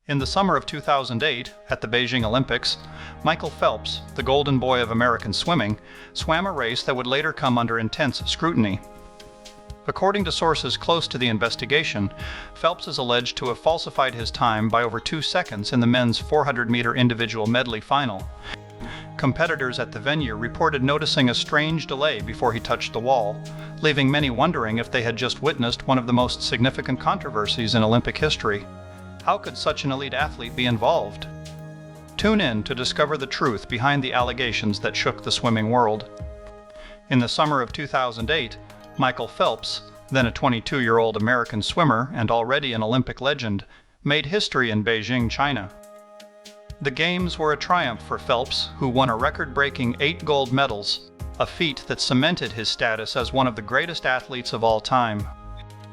In the summer of 2008, at the Beijing Olympics, Michael Phelps, the golden boy of American swimming, swam a race that would later come under intense scrutiny. According to sources close to the investigation, Phelps is alleged to have falsified his time by over 2 seconds in the men's 400-meter individual medley final. Competitors at the venue reported noticing a strange delay before he touched the wall, leaving many wondering if they had just witnessed one of the most significant controversies in Olympic history. How could such an elite athlete be involved? Tune in to discover the truth behind the allegations that shook the swimming world. In the summer of 2008, Michael Phelps, then a 22-year-old American swimmer and already an Olympic legend, made history in Beijing, China. The Games were a triumph for Phelps, who won a record-breaking 8 gold medals, a feat that cemented his status as one of the greatest athletes of all time.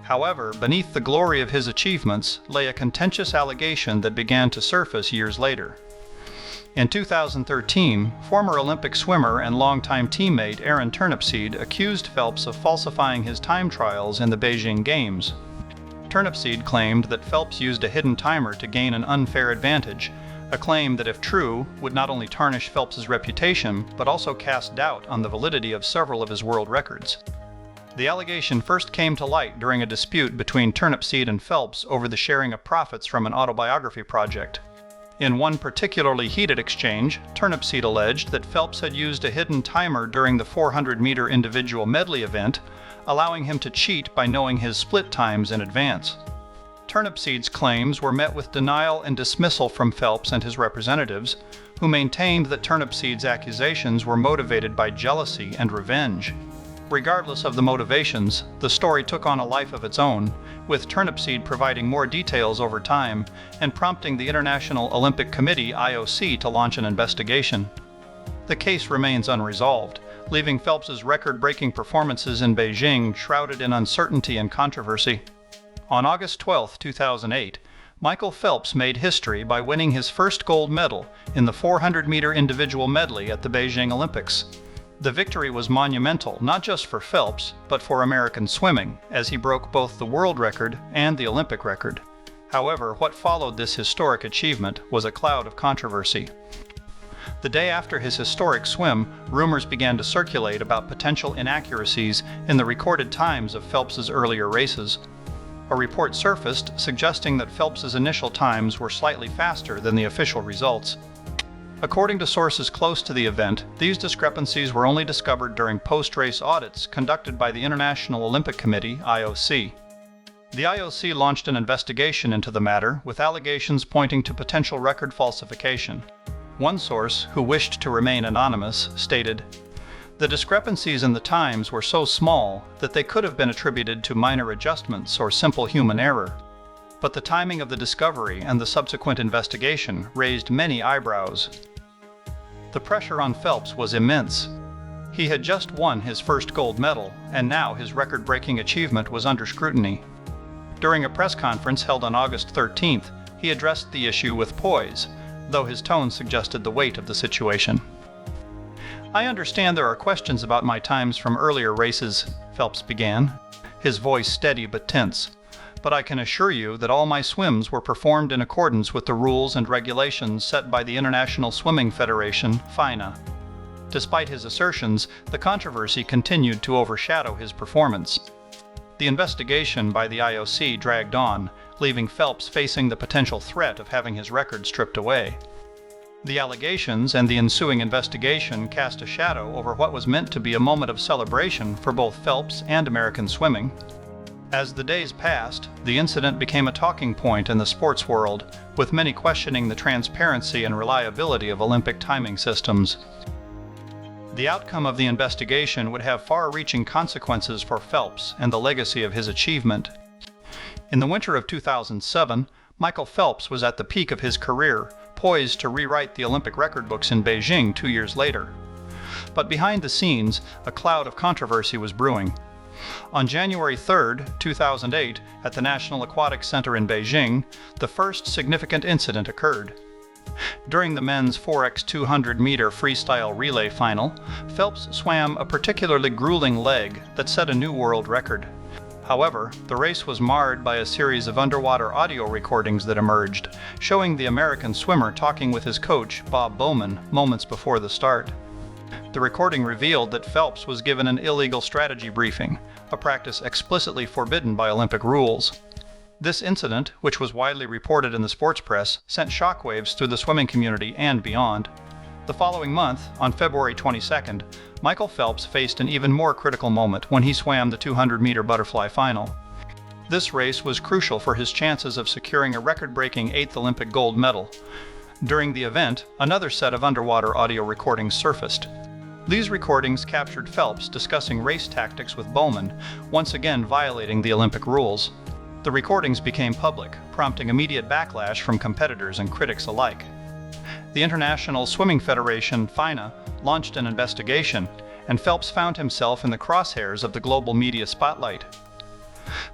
However, beneath the glory of his achievements lay a contentious allegation that began to surface years later. In 2013, former Olympic swimmer and longtime teammate Aaron Turnipseed accused Phelps of falsifying his time trials in the Beijing Games. Turnipseed claimed that Phelps used a hidden timer to gain an unfair advantage, a claim that, if true, would not only tarnish Phelps's reputation but also cast doubt on the validity of several of his world records. The allegation first came to light during a dispute between Turnipseed and Phelps over the sharing of profits from an autobiography project. In one particularly heated exchange, Turnipseed alleged that Phelps had used a hidden timer during the 400-meter individual medley event, allowing him to cheat by knowing his split times in advance. Turnipseed's claims were met with denial and dismissal from Phelps and his representatives, who maintained that Turnipseed's accusations were motivated by jealousy and revenge. Regardless of the motivations, the story took on a life of its own, with Turnipseed providing more details over time and prompting the International Olympic Committee (IOC) to launch an investigation. The case remains unresolved, leaving Phelps's record-breaking performances in Beijing shrouded in uncertainty and controversy. On August 12, 2008, Michael Phelps made history by winning his first gold medal in the 400-meter individual medley at the Beijing Olympics. The victory was monumental not just for Phelps, but for American swimming, as he broke both the world record and the Olympic record. However, what followed this historic achievement was a cloud of controversy. The day after his historic swim, rumors began to circulate about potential inaccuracies in the recorded times of Phelps's earlier races. A report surfaced suggesting that Phelps's initial times were slightly faster than the official results. According to sources close to the event, these discrepancies were only discovered during post-race audits conducted by the International Olympic Committee (IOC). The IOC launched an investigation into the matter, with allegations pointing to potential record falsification. One source, who wished to remain anonymous, stated, "The discrepancies in the times were so small that they could have been attributed to minor adjustments or simple human error. But the timing of the discovery and the subsequent investigation raised many eyebrows." The pressure on Phelps was immense. He had just won his first gold medal, and now his record-breaking achievement was under scrutiny. During a press conference held on August 13th, he addressed the issue with poise, though his tone suggested the weight of the situation. "I understand there are questions about my times from earlier races," Phelps began, his voice steady but tense. "But I can assure you that all my swims were performed in accordance with the rules and regulations set by the International Swimming Federation, (FINA). Despite his assertions, the controversy continued to overshadow his performance. The investigation by the IOC dragged on, leaving Phelps facing the potential threat of having his record stripped away. The allegations and the ensuing investigation cast a shadow over what was meant to be a moment of celebration for both Phelps and American swimming. As the days passed, the incident became a talking point in the sports world, with many questioning the transparency and reliability of Olympic timing systems. The outcome of the investigation would have far-reaching consequences for Phelps and the legacy of his achievement. In the winter of 2007, Michael Phelps was at the peak of his career, poised to rewrite the Olympic record books in Beijing 2 years later. But behind the scenes, a cloud of controversy was brewing. On January 3, 2008, at the National Aquatic Center in Beijing, the first significant incident occurred. During the men's 4x200-meter freestyle relay final, Phelps swam a particularly grueling leg that set a new world record. However, the race was marred by a series of underwater audio recordings that emerged, showing the American swimmer talking with his coach, Bob Bowman, moments before the start. The recording revealed that Phelps was given an illegal strategy briefing, a practice explicitly forbidden by Olympic rules. This incident, which was widely reported in the sports press, sent shockwaves through the swimming community and beyond. The following month, on February 22nd, Michael Phelps faced an even more critical moment when he swam the 200-meter butterfly final. This race was crucial for his chances of securing a record-breaking 8th Olympic gold medal. During the event, another set of underwater audio recordings surfaced. These recordings captured Phelps discussing race tactics with Bowman, once again violating the Olympic rules. The recordings became public, prompting immediate backlash from competitors and critics alike. The International Swimming Federation, FINA, launched an investigation, and Phelps found himself in the crosshairs of the global media spotlight.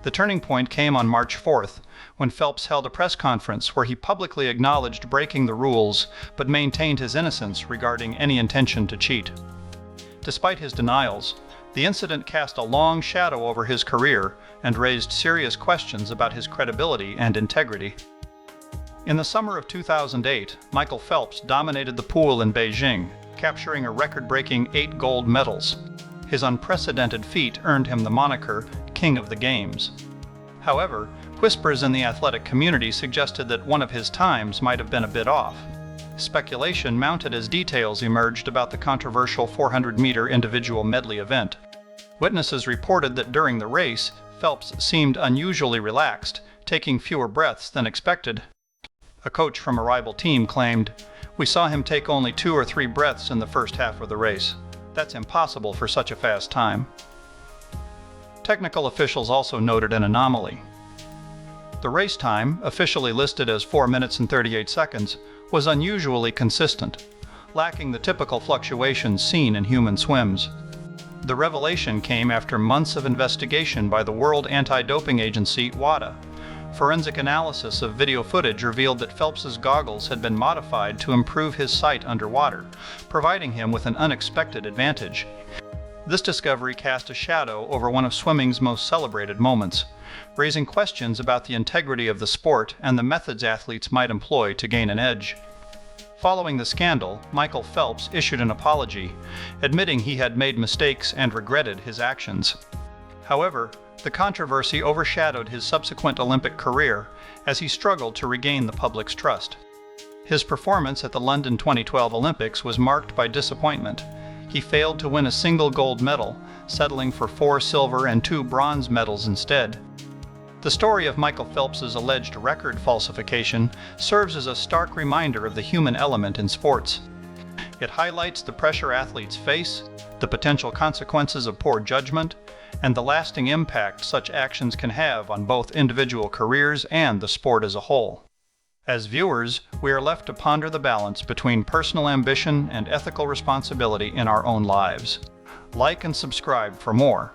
The turning point came on March 4th, when Phelps held a press conference where he publicly acknowledged breaking the rules but maintained his innocence regarding any intention to cheat. Despite his denials, the incident cast a long shadow over his career and raised serious questions about his credibility and integrity. In the summer of 2008, Michael Phelps dominated the pool in Beijing, capturing a record-breaking 8 gold medals. His unprecedented feat earned him the moniker King of the Games. However, whispers in the athletic community suggested that one of his times might have been a bit off. Speculation mounted as details emerged about the controversial 400-meter individual medley event. Witnesses reported that during the race, Phelps seemed unusually relaxed, taking fewer breaths than expected. A coach from a rival team claimed, "We saw him take only 2 or 3 breaths in the first half of the race. That's impossible for such a fast time." Technical officials also noted an anomaly. The race time, officially listed as 4 minutes and 38 seconds, was unusually consistent, lacking the typical fluctuations seen in human swims. The revelation came after months of investigation by the World Anti-Doping Agency, WADA. Forensic analysis of video footage revealed that Phelps's goggles had been modified to improve his sight underwater, providing him with an unexpected advantage. This discovery cast a shadow over one of swimming's most celebrated moments, raising questions about the integrity of the sport and the methods athletes might employ to gain an edge. Following the scandal, Michael Phelps issued an apology, admitting he had made mistakes and regretted his actions. However, the controversy overshadowed his subsequent Olympic career as he struggled to regain the public's trust. His performance at the London 2012 Olympics was marked by disappointment. He failed to win a single gold medal, settling for 4 silver and 2 bronze medals instead. The story of Michael Phelps's alleged record falsification serves as a stark reminder of the human element in sports. It highlights the pressure athletes face, the potential consequences of poor judgment, and the lasting impact such actions can have on both individual careers and the sport as a whole. As viewers, we are left to ponder the balance between personal ambition and ethical responsibility in our own lives. Like and subscribe for more.